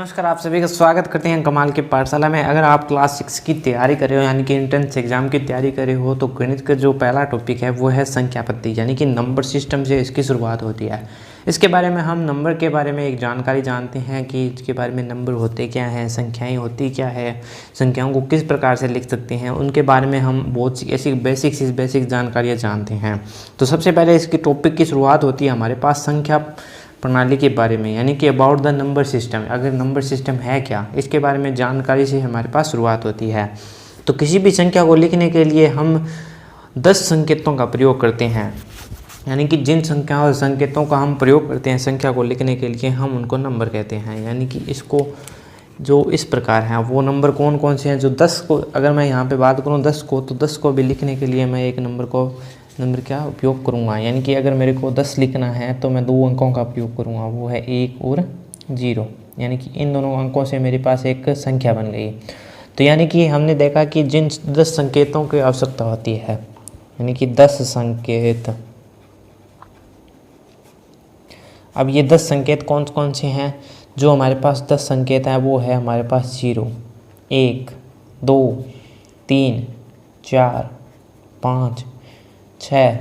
नमस्कार, आप सभी का स्वागत करते हैं कमाल की पाठशाला में। अगर आप क्लास 6 की तैयारी कर रहे हो यानी कि एंट्रेंस एग्जाम की तैयारी कर रहे हो तो गणित का जो पहला टॉपिक है वो है संख्या पद्धति यानी कि नंबर सिस्टम से इसकी शुरुआत होती है। इसके बारे में हम नंबर के बारे में एक जानकारी जानते हैं कि इसके बारे में नंबर होते क्या हैं, संख्याएँ होती क्या है, संख्याओं को किस प्रकार से लिख सकते हैं, उनके बारे में हम बहुत सी ऐसी बेसिक जानकारियाँ जानते हैं। तो सबसे पहले इसकी टॉपिक की शुरुआत होती है हमारे पास संख्या प्रणाली के बारे में यानी कि अबाउट द नंबर सिस्टम। अगर नंबर सिस्टम है क्या, इसके बारे में जानकारी से हमारे पास शुरुआत होती है। तो किसी भी संख्या को लिखने के लिए हम 10 संकेतों का प्रयोग करते हैं यानी कि जिन संख्याओं और संकेतों का हम प्रयोग करते हैं संख्या को लिखने के लिए हम उनको नंबर कहते हैं। यानी कि इसको जो इस प्रकार हैं वो नंबर कौन कौन से हैं। जो 10 को अगर मैं यहाँ पे बात करूँ 10 को, तो 10 को भी लिखने के लिए मैं एक नंबर का उपयोग करूँगा। यानी कि अगर मेरे को 10 लिखना है तो मैं 2 अंकों का उपयोग करूँगा, वो है 1 और 0। यानी कि इन दोनों अंकों से मेरे पास एक संख्या बन गई। तो यानी कि हमने देखा कि जिन 10 संकेतों की आवश्यकता होती है यानी कि 10 संकेत। अब ये 10 संकेत कौन कौन से हैं? जो हमारे पास 10 संकेत हैं वो है हमारे पास 0, 1, 2, 3, 4, 5, 6,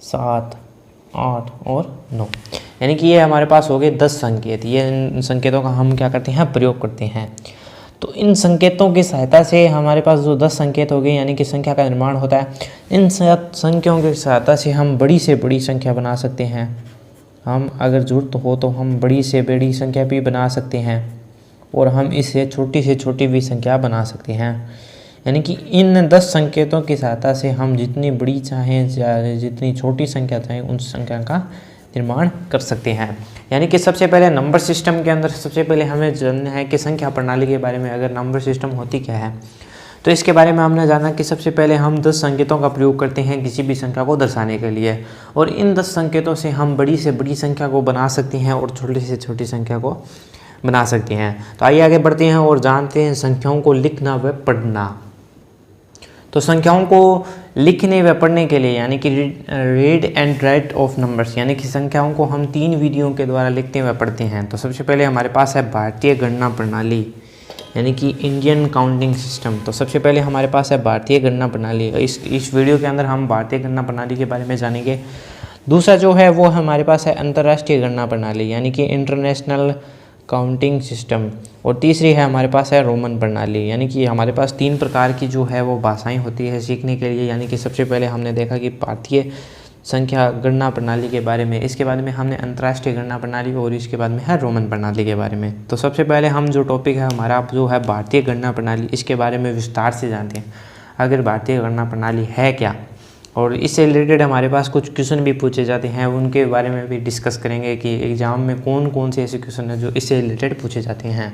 7, 8 और 9। यानी कि ये हमारे पास हो गए 10 संकेत। ये इन संकेतों का हम क्या करते हैं, प्रयोग करते हैं। तो इन संकेतों की सहायता से हमारे पास जो 10 संकेत हो गए यानी कि संख्या का निर्माण होता है। इन संख्याओं की सहायता से हम बड़ी से बड़ी संख्या बना सकते हैं। हम अगर ज़रूरत हो तो हम बड़ी से बड़ी संख्या भी बना सकते हैं और हम इससे छोटी से छोटी भी संख्या बना सकते हैं। यानी कि इन 10 संकेतों की सहायता से हम जितनी बड़ी चाहें या जितनी छोटी संख्या चाहें उन संख्या का निर्माण कर सकते हैं। यानी कि सबसे पहले नंबर सिस्टम के अंदर सबसे पहले हमें जानना है कि संख्या प्रणाली के बारे में। अगर नंबर सिस्टम होती क्या है तो इसके बारे में हमने जाना कि सबसे पहले हम 10 संकेतों का प्रयोग करते हैं किसी भी संख्या को दर्शाने के लिए, और इन 10 संकेतों से हम बड़ी से बड़ी संख्या को बना सकते हैं और छोटी से छोटी संख्या को बना सकते हैं। तो आइए आगे बढ़ते हैं और जानते हैं संख्याओं को लिखना व पढ़ना। तो संख्याओं को लिखने व पढ़ने के लिए यानी कि read and right of numbers यानी कि संख्याओं को हम 3 विधियों के द्वारा लिखते व पढ़ते हैं। तो सबसे पहले हमारे पास है भारतीय गणना प्रणाली यानी कि इंडियन काउंटिंग सिस्टम। तो सबसे पहले हमारे पास है भारतीय गणना प्रणाली। इस वीडियो के अंदर हम भारतीय गणना प्रणाली के बारे में जानेंगे। दूसरा जो है वो हमारे पास है अंतर्राष्ट्रीय गणना प्रणाली यानी कि इंटरनेशनल काउंटिंग सिस्टम। और तीसरी है हमारे पास है रोमन प्रणाली। यानी कि हमारे पास 3 प्रकार की जो है वो भाषाएं होती है सीखने के लिए। यानी कि सबसे पहले हमने देखा कि भारतीय संख्या गणना प्रणाली के बारे में, इसके बाद में हमने अंतर्राष्ट्रीय गणना प्रणाली और इसके बाद में है रोमन प्रणाली के बारे में। तो सबसे पहले हम जो टॉपिक है हमारा जो है भारतीय गणना प्रणाली, इसके बारे में विस्तार से जानते हैं। अगर भारतीय गणना प्रणाली है क्या और इससे रिलेटेड हमारे पास कुछ क्वेश्चन भी पूछे जाते हैं, उनके बारे में भी डिस्कस करेंगे कि एग्जाम में कौन कौन से ऐसे क्वेश्चन हैं जो इससे रिलेटेड पूछे जाते हैं।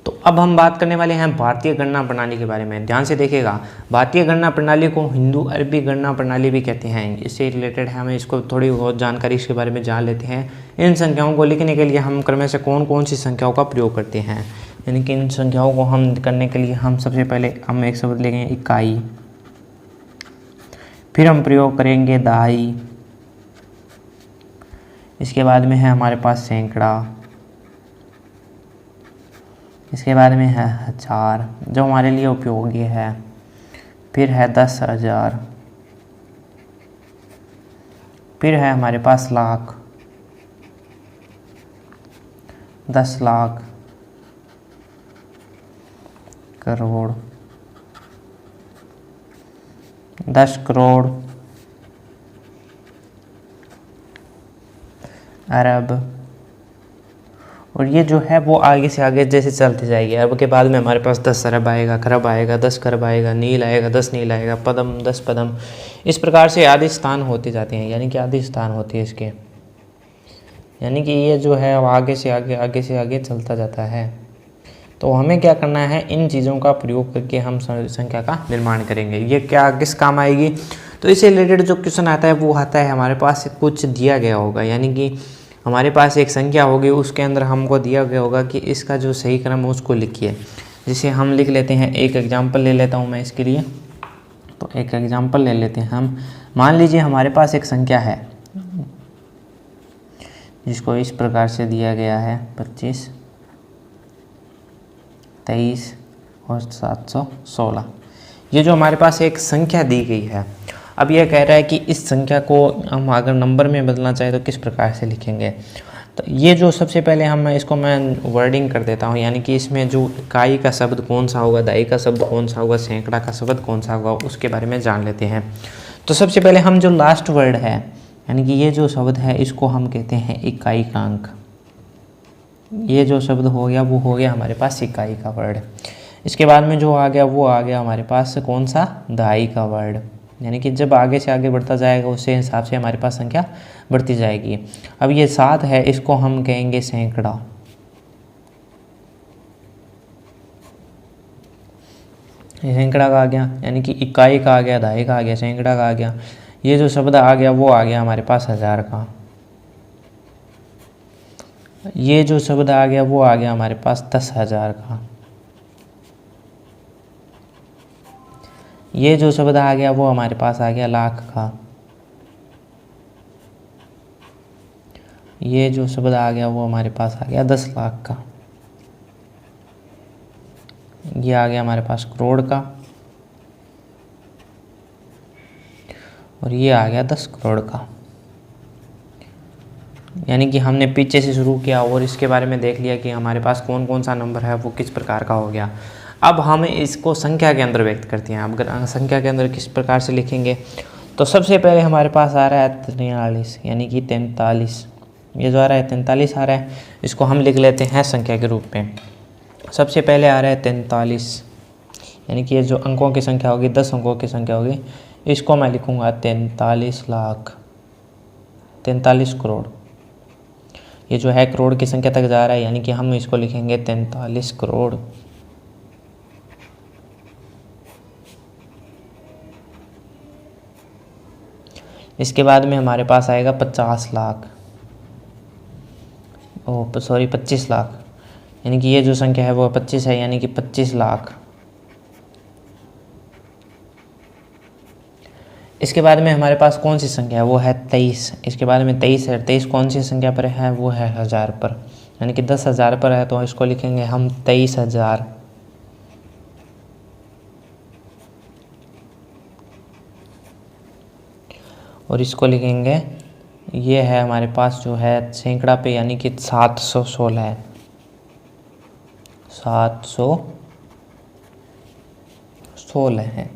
तो अब हम बात करने वाले हैं भारतीय गणना प्रणाली के बारे में। ध्यान से देखिएगा, भारतीय गणना प्रणाली को हिंदू अरबी गणना प्रणाली भी कहते हैं। इससे रिलेटेड हमें इसको थोड़ी बहुत जानकारी इसके बारे में जान लेते हैं। इन संख्याओं को लिखने के लिए हम क्रम से कौन कौन सी संख्याओं का प्रयोग करते हैं। यानी कि इन संख्याओं को हम करने के लिए हम सबसे पहले हम एक शब्द लेंगे इकाई, फिर हम प्रयोग करेंगे दहाई, इसके बाद में है हमारे पास सैकड़ा, इसके बाद में है 1000 जो हमारे लिए उपयोगी है, फिर है 10,000, फिर है हमारे पास लाख, 10 लाख, करोड़, 10 करोड़, अरब। और ये जो है वो आगे से आगे जैसे चलते जाएगी। अरब के बाद में हमारे पास 10 अरब आएगा, खरब आएगा, 10 खरब आएगा, नील आएगा, 10 नील आएगा, पदम 10 पदम, इस प्रकार से आदि स्थान होते जाते हैं। यानी कि आदि स्थान होते हैं इसके। यानी कि ये जो है आगे से आगे चलता जाता है। तो हमें क्या करना है, इन चीज़ों का प्रयोग करके हम संख्या का निर्माण करेंगे। ये क्या किस काम आएगी? तो इससे रिलेटेड जो क्वेश्चन आता है वो आता है हमारे पास कुछ दिया गया होगा। यानी कि हमारे पास एक संख्या होगी, उसके अंदर हमको दिया गया होगा कि इसका जो सही क्रम है उसको लिखिए। जिसे हम लिख लेते हैं, एक एग्जाम्पल ले लेता हूँ मैं इसके लिए। तो एक एग्जाम्पल ले लेते हैं हम। मान लीजिए हमारे पास एक संख्या है जिसको इस प्रकार से दिया गया है 25, 23 और 716। ये जो हमारे पास एक संख्या दी गई है, अब यह कह रहा है कि इस संख्या को हम अगर नंबर में बदलना चाहें तो किस प्रकार से लिखेंगे। तो ये जो सबसे पहले मैं वर्डिंग कर देता हूँ, यानी कि इसमें जो इकाई का शब्द कौन सा होगा, दहाई का शब्द कौन सा होगा, सैकड़ा का शब्द कौन सा होगा, उसके बारे में जान लेते हैं। तो सबसे पहले हम जो लास्ट वर्ड है, यानी कि ये जो शब्द है इसको हम कहते हैं इकाई का अंक। ये जो शब्द हो गया वो हो गया हमारे पास इकाई का वर्ड। इसके बाद में जो आ गया वो आ गया हमारे पास कौन सा, दहाई का वर्ड। यानी कि जब आगे से आगे बढ़ता जाएगा उससे हिसाब से हमारे पास संख्या बढ़ती जाएगी। अब ये 7 है, इसको हम कहेंगे सैकड़ा। ये सैकड़ा का आ गया, यानी कि इकाई का आ गया, दहाई का आ गया, सैकड़ा का आ गया। ये जो शब्द आ गया वो आ गया हमारे पास 1000 का। ये जो शब्द आ गया वो आ गया हमारे पास 10,000 का। ये जो शब्द आ गया वो हमारे पास आ गया लाख का। ये जो शब्द आ गया वो हमारे पास आ गया 10 लाख का। ये आ गया हमारे पास करोड़ का, और ये आ गया 10 करोड़ का। यानी कि हमने पीछे से शुरू किया और इसके बारे में देख लिया कि हमारे पास कौन कौन सा नंबर है वो किस प्रकार का हो गया। अब हम इसको संख्या के अंदर व्यक्त करते हैं। अब अगर संख्या के अंदर किस प्रकार से लिखेंगे, तो सबसे पहले हमारे पास आ रहा है 43, यानी कि 43। ये जो आ रहा है 43 आ रहा है, इसको हम लिख लेते हैं संख्या के रूप में। सबसे पहले आ रहा है 43, यानी कि ये जो अंकों की संख्या होगी, 10 अंकों की संख्या होगी, इसको मैं लिखूँगा 43 लाख, 43 करोड़। ये जो है करोड़ की संख्या तक जा रहा है, यानी कि हम इसको लिखेंगे 43 करोड़। इसके बाद में हमारे पास आएगा 50 लाख, 25 लाख, यानी कि ये जो संख्या है वो 25 है, यानी कि 25 लाख। इसके बाद में हमारे पास कौन सी संख्या है, वो है 23। इसके बाद में 23 है, 23 कौन सी संख्या पर है, वो है 1000 पर, यानी कि 10,000 पर है, तो इसको लिखेंगे हम 23,000। और इसको लिखेंगे, ये है हमारे पास जो है सैकड़ा पे, यानी कि 716 है, 716 है।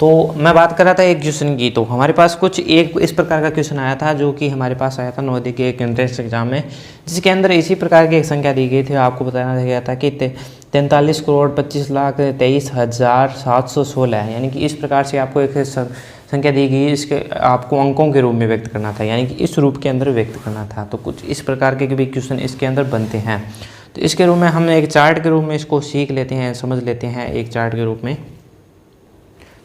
तो मैं बात कर रहा था एक क्वेश्चन की, तो हमारे पास कुछ एक इस प्रकार का क्वेश्चन आया था जो कि हमारे पास आया था नवोदय के एक एंट्रेंस एग्जाम में, जिसके अंदर इसी प्रकार की एक संख्या दी गई थी। आपको बताना गया था कि 43 करोड़ 25 लाख 23,716 है, यानी कि इस प्रकार से आपको एक संख्या दी गई, इसके आपको अंकों के रूप में व्यक्त करना था, यानी कि इस रूप के अंदर व्यक्त करना था। तो कुछ इस प्रकार के भी क्वेश्चन इसके अंदर बनते हैं। तो इसके रूप में हम एक चार्ट के रूप में इसको सीख लेते हैं, समझ लेते हैं एक चार्ट के रूप में।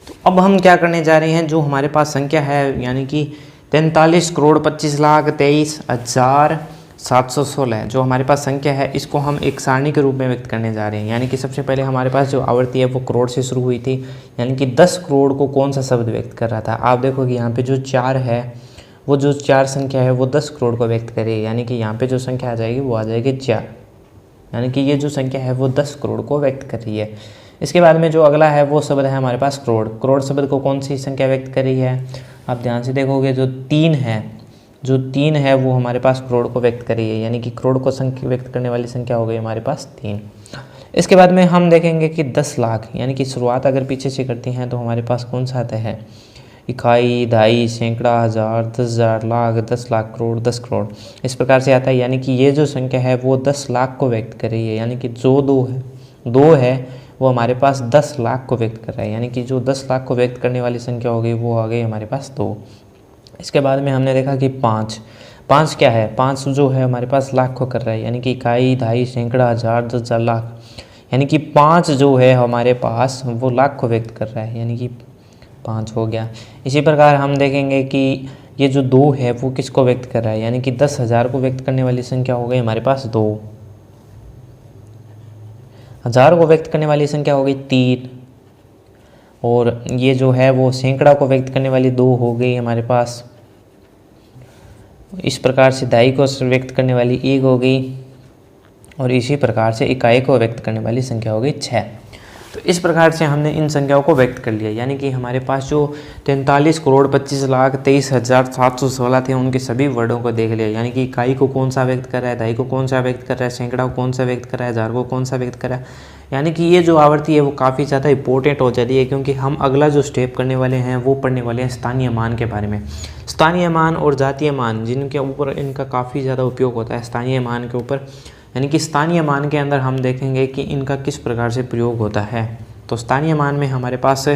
तो अब हम क्या करने जा रहे हैं, जो हमारे पास संख्या है, यानी कि 43 करोड़ 25 लाख 23,716 जो हमारे पास संख्या है, इसको हम एक सारणी के रूप में व्यक्त करने जा रहे हैं। यानी कि सबसे पहले हमारे पास जो आवृत्ति है वो करोड़ से शुरू हुई थी, यानी कि 10 करोड़ को कौन सा शब्द व्यक्त कर रहा था। आप देखो कि यहाँ पे जो 4 है, वो जो 4 संख्या है वो 10 करोड़ को व्यक्त करेगी, यानी कि यहाँ पे जो संख्या आ जाएगी वो आ जाएगी 4, यानी कि ये जो संख्या है वो 10 करोड़ को व्यक्त कर रही है। इसके बाद में जो अगला है वो शब्द है हमारे पास करोड़। करोड़ शब्द को कौन सी संख्या व्यक्त कर रही है, आप ध्यान से देखोगे जो 3 है वो हमारे पास करोड़ को व्यक्त कर रही है, यानी कि करोड़ को संख्या व्यक्त करने वाली संख्या हो गई हमारे पास 3। इसके बाद में हम देखेंगे कि 10 लाख, यानी कि शुरुआत अगर पीछे से करती हैं तो हमारे पास कौन सा आता है, इकाई, दहाई, सैकड़ा, हज़ार, 10,000, लाख, 10 लाख, करोड़, 10 करोड़, इस प्रकार से आता है। यानी कि ये जो संख्या है वो 10 लाख को व्यक्त कर रही है, यानी कि जो दो है वो हमारे पास 10 लाख को व्यक्त कर रहा है, यानी कि जो 10 लाख को व्यक्त करने वाली संख्या हो गई वो आ गई हमारे पास 2। इसके बाद में हमने देखा कि 5 क्या है, 5 जो है हमारे पास लाख को कर रहा है, यानी कि इकाई, दहाई, सैकड़ा, हज़ार, 10,000, लाख, यानी कि 5 जो है हमारे पास वो लाख को व्यक्त कर रहा है, यानी कि 5 हो गया। इसी प्रकार हम देखेंगे कि ये जो 2 है वो किसको व्यक्त कर रहा है, यानी कि 10,000 को व्यक्त करने वाली संख्या हो गई हमारे पास 2। 1000 को व्यक्त करने वाली संख्या हो गई 3, और ये जो है वो सैकड़ा को व्यक्त करने वाली 2 हो गई हमारे पास। इस प्रकार से दहाई को व्यक्त करने वाली 1 हो गई, और इसी प्रकार से इकाई को व्यक्त करने वाली संख्या हो गई 6। तो इस प्रकार से हमने इन संख्याओं को व्यक्त कर लिया, यानी कि हमारे पास जो 43,25,23,716 थे उनके सभी वर्डों को देख लिया, यानी कि इकाई को कौन सा व्यक्त कर रहा है, दहाई को कौन सा व्यक्त कर रहा है, सैकड़ा को कौन सा व्यक्त कर रहा है, हजार को कौन सा व्यक्त कर रहा है। यानी कि ये जो आवर्ती है वो काफ़ी ज़्यादा इंपॉर्टेंट हो जाती है, क्योंकि हम अगला जो स्टेप करने वाले हैं वो पढ़ने वाले हैं स्थानीय मान के बारे में। स्थानीय मान और जातीय मान जिनके ऊपर इनका काफ़ी ज़्यादा उपयोग होता है स्थानीय मान के ऊपर, यानी कि स्थानीय मान के अंदर हम देखेंगे कि इनका किस प्रकार से प्रयोग होता है। तो स्थानीय मान में हमारे पास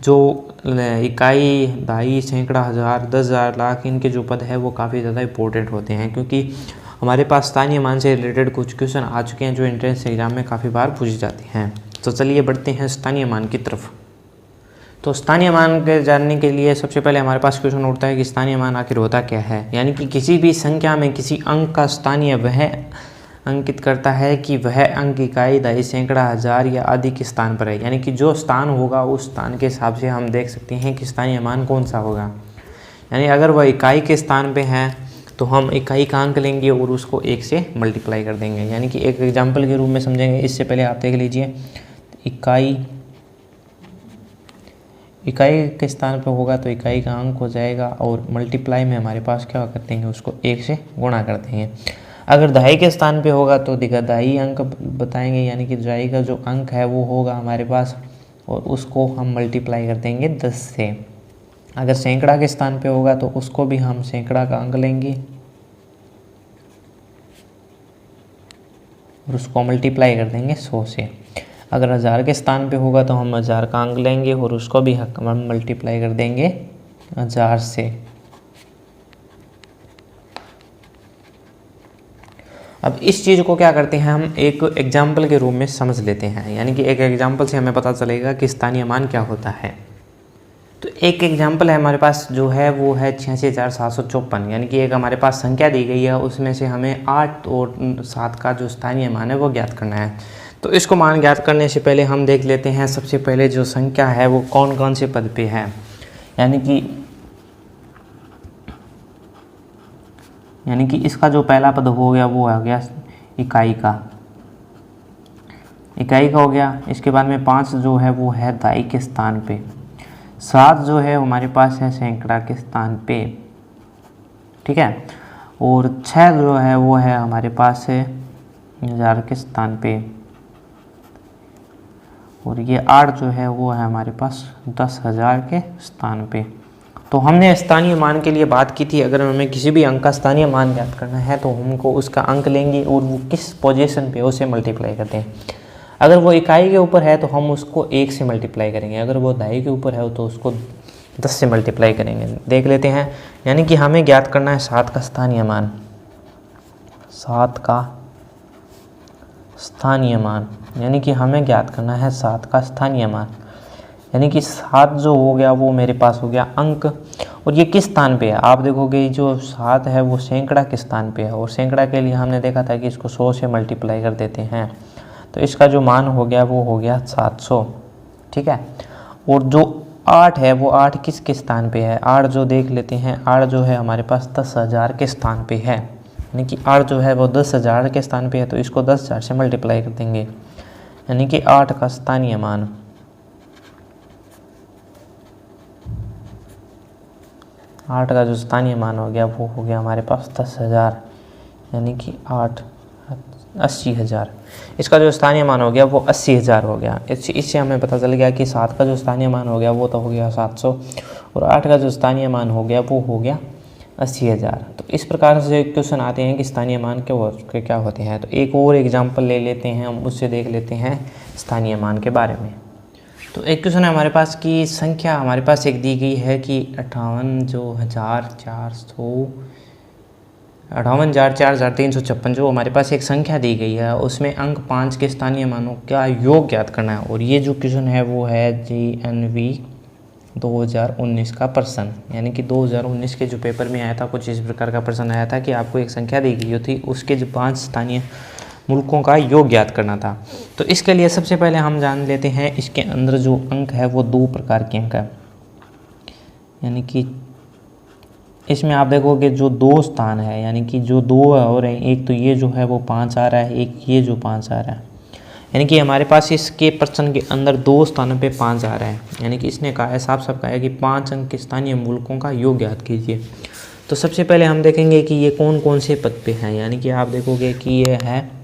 जो इकाई, दहाई, सैकड़ा, हज़ार, 10,000, लाख, इनके जो पद है वो काफ़ी ज़्यादा इंपॉर्टेंट होते हैं, क्योंकि हमारे पास स्थानीय मान से रिलेटेड कुछ क्वेश्चन आ चुके हैं जो एंट्रेंस एग्जाम में काफ़ी बार पूछे जाते हैं। तो चलिए बढ़ते हैं स्थानीय मान की तरफ। तो स्थानीय मान के जानने के लिए सबसे पहले हमारे पास क्वेश्चन उठता है कि स्थानीय मान आखिर होता क्या है। यानी कि किसी भी संख्या में किसी अंक का स्थानीय वह अंकित करता है कि वह अंक इकाई, दहाई, सैकड़ा, हज़ार या आदि के स्थान पर है। यानी कि जो स्थान होगा उस स्थान के हिसाब से हम देख सकते हैं कि स्थानीय मान कौन सा होगा। यानी अगर वह इकाई के स्थान पे है तो हम इकाई का अंक लेंगे और उसको 1 से मल्टीप्लाई कर देंगे। यानी कि एक एग्जाम्पल के रूप में समझेंगे। इससे पहले आप देख लीजिए, इकाई के स्थान पर होगा तो इकाई का अंक हो जाएगा और मल्टीप्लाई में हमारे पास क्या कर देंगे, उसको 1 से गुणा कर देंगे। अगर दहाई के स्थान पे होगा तो दहाई अंक बताएंगे, यानी कि दहाई का जो अंक है वो होगा हमारे पास और उसको हम मल्टीप्लाई कर देंगे 10 से। अगर सैकड़ा के स्थान पे होगा तो उसको भी हम सैकड़ा का अंक लेंगे और उसको मल्टीप्लाई कर देंगे 100 से। अगर हज़ार के स्थान पे होगा तो हम हज़ार का अंक लेंगे और उसको भी हम मल्टीप्लाई कर देंगे 1000 से। अब इस चीज़ को क्या करते हैं, हम एक एग्जाम्पल के रूप में समझ लेते हैं। यानी कि एक एग्जाम्पल से हमें पता चलेगा कि स्थानीय मान क्या होता है। तो एक एग्जाम्पल है हमारे पास जो है वो है 86,754। यानी कि एक हमारे पास संख्या दी गई है, उसमें से हमें 8 और 7 का जो स्थानीय मान है वो ज्ञात करना है। तो इसको मान ज्ञात करने से पहले हम देख लेते हैं सबसे पहले जो संख्या है वो कौन कौन से पद पे है। यानी कि इसका जो पहला पद हो गया वो आ गया इकाई का हो गया। इसके बाद में 5 जो है वो है दहाई के स्थान पे, 7 जो है हमारे पास है सैकड़ा के स्थान पे, ठीक है, और 6 जो है वो है हमारे पास है हज़ार के स्थान पे, और ये 8 जो है वो है हमारे पास 10,000 के स्थान पे। तो हमने स्थानीय मान के लिए बात की थी, अगर हमें किसी भी अंक का स्थानीय मान ज्ञात करना है तो हमको उसका अंक लेंगे और वो किस पोजीशन पे उसे मल्टीप्लाई करते हैं। अगर वो इकाई के ऊपर है तो हम उसको 1 से मल्टीप्लाई करेंगे, अगर वो दहाई के ऊपर है तो उसको 10 से मल्टीप्लाई करेंगे। देख लेते हैं। यानी कि हमें ज्ञात करना है 7 का स्थानीय मान, 7 का स्थानीय मान, यानी कि हमें ज्ञात करना है 7 का स्थानीय मान। यानी कि 7 जो हो गया वो मेरे पास हो गया अंक, और ये किस स्थान पे है आप देखोगे, जो 7 है वो सैकड़ा के स्थान पे है, और सैकड़ा के लिए हमने देखा था कि इसको 100 से मल्टीप्लाई कर देते हैं, तो इसका जो मान हो गया वो हो गया 700, ठीक है। और जो 8 है वो 8 किसके स्थान पे है, 8 जो देख लेते हैं, 8 जो है हमारे पास 10,000 के स्थान पे है, यानी कि 8 जो है वो 10,000 के स्थान पे है, तो इसको 10,000 से मल्टीप्लाई कर देंगे, यानी कि 8 का स्थानीय मान, 8 का जो स्थानीय मान हो गया वो हो गया हमारे पास 10,000, यानी कि 80,000। इसका जो स्थानीय मान हो गया वो 80,000 हो गया। इससे हमें पता चल गया कि 7 का जो स्थानीय मान हो गया वो तो हो गया 700, और 8 का जो स्थानीय मान हो गया वो हो गया 80,000। तो इस प्रकार से क्वेश्चन आते हैं कि स्थानीय मान क्या होते हैं। तो एक और एग्जाम्पल ले लेते हैं, हम उससे देख लेते हैं स्थानीय मान के बारे में। तो एक क्वेश्चन है हमारे पास की संख्या हमारे पास एक दी गई है कि 58,456 जो हमारे पास एक संख्या दी गई है, उसमें अंक 5 के स्थानीय मानों का योग ज्ञात करना है। और ये जो क्वेश्चन है वो है GNV 2019 का प्रश्न, यानी कि 2019 के जो पेपर में आया था कुछ इस प्रकार का प्रश्न आया था कि आपको एक संख्या दी गई थी, उसके जो 5 स्थानीय मुल्कों का योग ज्ञात करना था। तो इसके लिए सबसे पहले हम जान लेते हैं इसके अंदर जो अंक है वो 2 प्रकार के अंक है, यानी कि इसमें आप देखोगे जो दो स्थान है, यानी कि जो दो और हैं, एक तो ये जो है वो 5 आ रहा है, एक ये जो 5 आ रहा है, यानी कि हमारे पास इसके प्रश्न के अंदर दो स्थानों पे 5 आ रहा है। यानी कि इसने कहा है, साफ साफ कहा है कि 5 अंक के स्थानीय मूलकों का योग ज्ञात कीजिए। तो सबसे पहले हम देखेंगे कि ये कौन कौन से पद पे हैं। यानी कि आप देखोगे कि ये है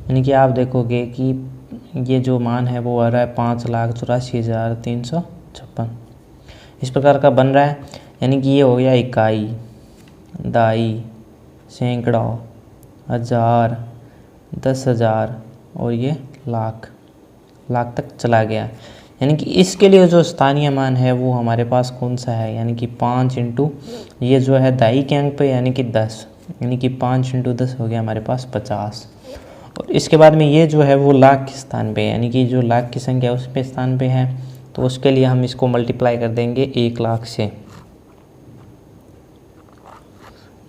यानी कि आप देखोगे कि ये जो मान है वो आ रहा है 5,84,356 इस प्रकार का बन रहा है। यानी कि ये हो गया इकाई, दाई, सैकड़ा, हज़ार, 10,000 और ये लाख तक चला गया। यानी कि इसके लिए जो स्थानीय मान है वो हमारे पास कौन सा है, यानी कि 5 इंटू ये जो है दाई के अंक पे यानी कि 10, यानी कि 5 इंटू 10 हो गया हमारे पास 50। और इसके बाद में ये जो है वो लाख के स्थान पे, यानी कि जो लाख की संख्या उस पे स्थान पे है, तो उसके लिए हम इसको मल्टीप्लाई कर देंगे 1 लाख से।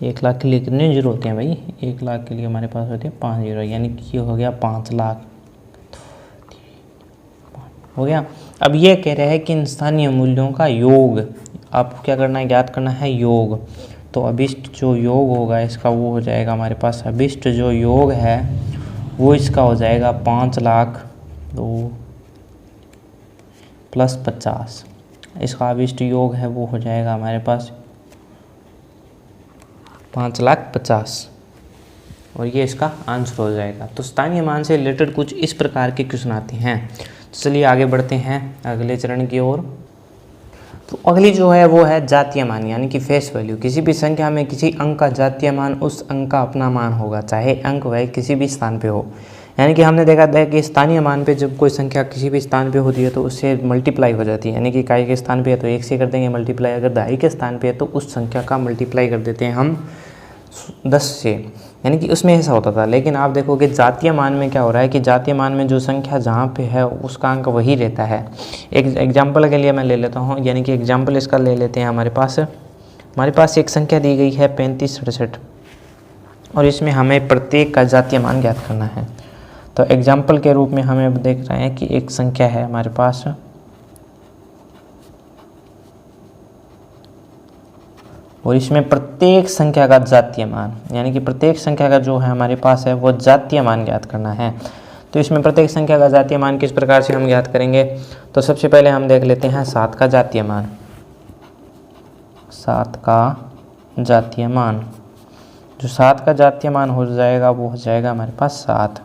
1 लाख के लिए कितने जीरो होते हैं भाई? 1 लाख के लिए हमारे पास होते हैं 5 जीरो, यानी कि ये हो गया 5 लाख हो गया। अब ये कह रहे हैं कि इन स्थानीय मूल्यों का योग आपको क्या करना है, ज्ञात करना है योग। तो अभिष्ट जो योग होगा इसका वो हो जाएगा हमारे पास, अभिष्ट जो योग है वो इसका हो जाएगा 5 लाख 2 प्लस 50। इसका अभिष्ट योग है वो हो जाएगा हमारे पास 5,50,000 और ये इसका आंसर हो जाएगा। तो स्थानीय मान से रिलेटेड कुछ इस प्रकार के क्वेश्चन आते हैं। तो चलिए आगे बढ़ते हैं अगले चरण की ओर। तो अगली जो है वो है जातीय मान, यानी कि फेस वैल्यू। किसी भी संख्या में किसी अंक का जातीय मान उस अंक का अपना मान होगा, चाहे अंक वह किसी भी स्थान पे हो। यानी कि हमने देखा था कि स्थानीय मान पे जब कोई संख्या किसी भी स्थान पे होती है तो उससे मल्टीप्लाई हो जाती है। यानी कि इकाई के स्थान पे है तो 1 से कर देंगे मल्टीप्लाई, अगर दहाई के स्थान पे है तो उस संख्या का मल्टीप्लाई कर देते हैं हम 10 से। यानी कि उसमें ऐसा होता था। लेकिन आप देखोगे जातीय मान में क्या हो रहा है कि जातीय मान में जो संख्या जहाँ पे है उसका अंक वही रहता है। एक एग्जाम्पल के लिए मैं ले लेता हूँ, यानी कि एग्जाम्पल इसका ले लेते हैं। हमारे पास एक संख्या दी गई है 3567 और इसमें हमें प्रत्येक का जातीय मान ज्ञात करना है। तो एग्जाम्पल के रूप में हमें देख रहे हैं कि एक संख्या है हमारे पास और इसमें प्रत्येक संख्या का जातीय मान, यानी कि प्रत्येक संख्या का जो है हमारे पास है वो जातीय मान ज्ञात करना है। तो इसमें प्रत्येक संख्या का जातीय मान किस प्रकार से हम ज्ञात करेंगे, तो सबसे पहले हम देख लेते हैं 7 का जातीय मान। 7 का जातीय मान, जो 7 का जातीय मान हो जाएगा वो हो जाएगा हमारे पास 7।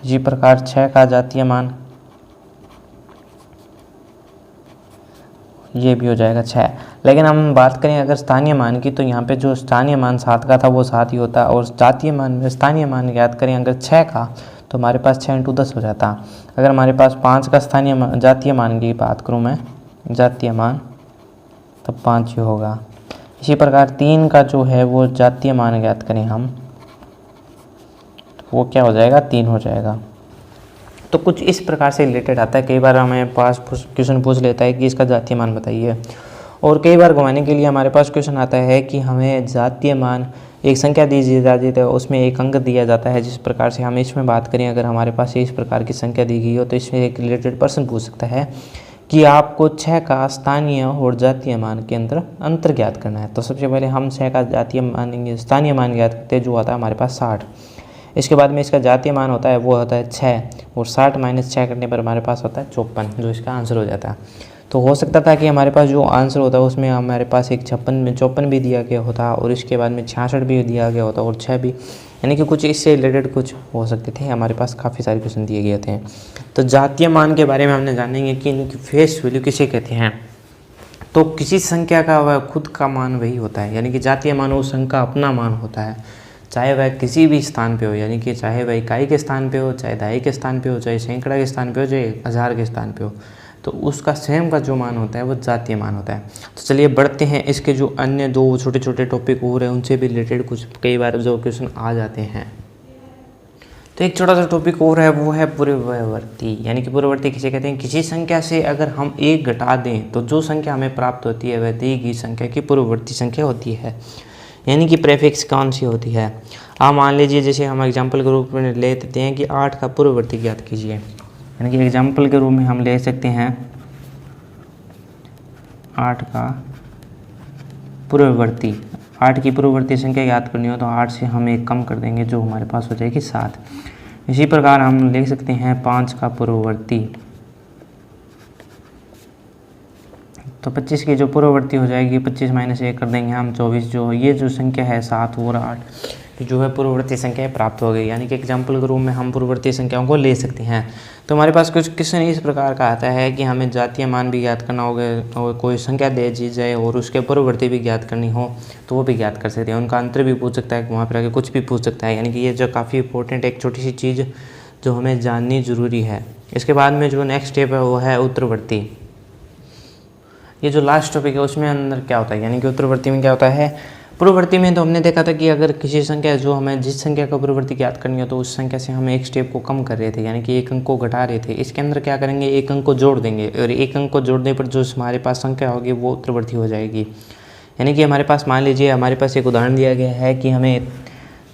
इसी प्रकार 6 का जातीय मान, ये भी हो जाएगा 6। लेकिन हम बात करें अगर स्थानीय मान की, तो यहाँ पे जो स्थानीय मान 7 का था वो 7 ही होता, और जातीय मान में स्थानीय मान याद करें अगर 6 का, तो हमारे पास 6 × 10 हो जाता। अगर हमारे पास 5 का जातीय मान की बात करूँ मैं, जातीय मान, तब 5 ही होगा। इसी प्रकार 3 का जो है वो जातीय मान ज्ञात करें हम, वो क्या हो जाएगा, 3 हो जाएगा। तो कुछ इस प्रकार से रिलेटेड आता है। कई बार हमें पास क्वेश्चन पूछ लेता है कि इसका जातीय मान बताइए, और कई बार घुमाने के लिए हमारे पास क्वेश्चन आता है कि हमें जातीय मान एक संख्या दी जाती है तो उसमें एक अंक दिया जाता है। जिस प्रकार से हम इसमें बात करें, अगर हमारे पास इस प्रकार की संख्या दी गई हो तो इसमें एक रिलेटेड प्रश्न पूछ सकता है कि आपको 6 का स्थानीय और जातीय मान के अंदर अंतर ज्ञात करना है। तो सबसे पहले हम 6 का जातीय मान स्थानीय मान ज्ञात करते हैं, जो आता है हमारे पास 60। इसके बाद में इसका जातीय मान होता है वो होता है 6, और 60 - 6 करने पर हमारे पास होता है 54, जो इसका आंसर हो जाता है। तो हो सकता था कि हमारे पास जो आंसर होता है उसमें हमारे पास एक 54 भी दिया गया होता, और इसके बाद में 66 भी दिया गया होता, और 6 भी, यानी कि कुछ इससे रिलेटेड कुछ हो सकते थे। हमारे पास काफ़ी सारे क्वेश्चन दिए गए थे। तो जातीय मान के बारे में हमने जानेंगे कि इनकी फेस वैल्यू किसे कहते हैं। तो किसी संख्या का वह खुद का मान वही होता है, यानी कि जातीय मान उस अंक का अपना मान होता है, चाहे वह किसी भी स्थान पे हो, यानी कि चाहे वह इकाई के स्थान पे हो, चाहे दहाई के स्थान पे हो, चाहे सैकड़ा के स्थान पे हो, चाहे हज़ार के स्थान पे हो, तो उसका स्वयं का जो मान होता है वो जातीय मान होता है। तो चलिए बढ़ते हैं, इसके जो अन्य 2 छोटे छोटे टॉपिक और हैं उनसे भी रिलेटेड कुछ कई बार जो क्वेश्चन आ जाते हैं। तो एक छोटा सा टॉपिक और है, वो है पूर्ववर्ती, यानी कि पूर्ववर्ती किसे कहते हैं। किसी संख्या से अगर हम 1 घटा दें तो जो संख्या हमें प्राप्त होती है वह दी गई संख्या की पूर्ववर्ती संख्या होती है। यानी कि प्रेफिक्स कौन सी होती है। अब मान लीजिए जैसे हम एग्जाम्पल के रूप में ले लेते हैं कि 8 का पूर्ववर्ती ज्ञात कीजिए, यानी कि एग्जाम्पल के रूप में हम ले सकते हैं 8 का पूर्ववर्ती। 8 की पूर्ववर्ती संख्या याद करनी हो तो 8 से हम 1 कम कर देंगे, जो हमारे पास हो जाएगी 7। इसी प्रकार हम ले सकते हैं 5 का पूर्ववर्ती, तो 25 की जो पूर्ववर्ती हो जाएगी 25 माइनस 1 कर देंगे हम 24, जो ये जो संख्या है 7 और 8 जो है पूर्ववर्ती संख्याएं प्राप्त हो गई। यानी कि एग्जाम्पल के रूप में हम पूर्ववर्ती संख्याओं को ले सकते हैं। तो हमारे पास कुछ क्वेश्चन इस प्रकार का आता है कि हमें जातीय मान भी ज्ञात करना होगा और कोई संख्या दे दी जाए और उसके पूर्ववर्ती भी ज्ञात करनी हो तो वो भी ज्ञात कर सकते हैं। उनका अंतर भी पूछ सकता है, वहाँ पर आगे कुछ भी पूछ सकता है। यानी कि ये जो काफ़ी इंपॉर्टेंट एक छोटी सी चीज़ जो हमें जाननी ज़रूरी है। इसके बाद में जो नेक्स्ट स्टेप है वो है उत्तरवर्ती। ये जो लास्ट टॉपिक है उसमें अंदर क्या होता है, यानी कि उत्तरवर्ती में क्या होता है। पूर्ववर्ती में तो हमने देखा था कि अगर किसी संख्या जो हमें जिस संख्या का पूर्ववर्ती ज्ञात करनी हो तो उस संख्या से हम एक स्टेप को कम कर रहे थे, यानी कि एक अंक को घटा रहे थे। इसके अंदर क्या करेंगे, एक अंक को जोड़ देंगे और एक अंक को जोड़ने पर जो हमारे पास संख्या होगी वो उत्तरवर्ती हो जाएगी। यानी कि हमारे पास मान लीजिए हमारे पास एक उदाहरण दिया गया है कि हमें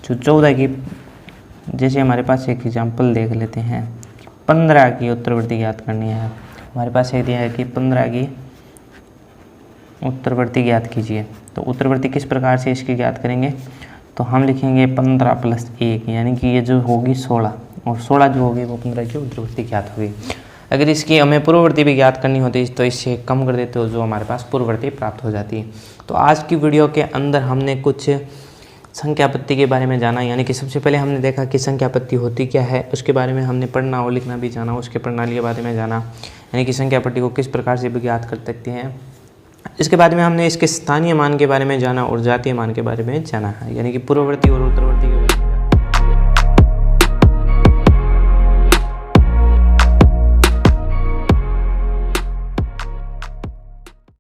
जो 14 की, जैसे हमारे पास एक एग्जाम्पल देख लेते हैं, 15 की उत्तरवर्ती ज्ञात करनी है। हमारे पास एक दिया है कि 15 की उत्तरवर्ती ज्ञात कीजिए। तो उत्तरवर्ती किस प्रकार से इसकी ज्ञात करेंगे, तो हम लिखेंगे 15 + 1, यानी कि ये जो होगी 16 और 16 जो होगी वो 15 की उत्तरवर्ती ज्ञात होगी। अगर इसकी हमें पूर्ववर्ती भी ज्ञात करनी होती तो इससे कम कर देते हो, जो हमारे पास पूर्ववर्ती प्राप्त हो जाती है। तो आज की वीडियो के अंदर हमने कुछ संख्या पत्ती के बारे में जाना, यानी कि सबसे पहले हमने देखा कि संख्या पत्ती होती क्या है, उसके बारे में हमने पढ़ना और लिखना भी जाना, उसके प्रणाली के बारे में जाना, यानी कि संख्या पट्टी को किस प्रकार से भी ज्ञात कर सकते हैं। इसके बाद में हमने इसके स्थानीय मान के बारे में जाना और जातीय मान के बारे में जाना है, यानी कि पूर्ववर्ती और उत्तरवर्ती के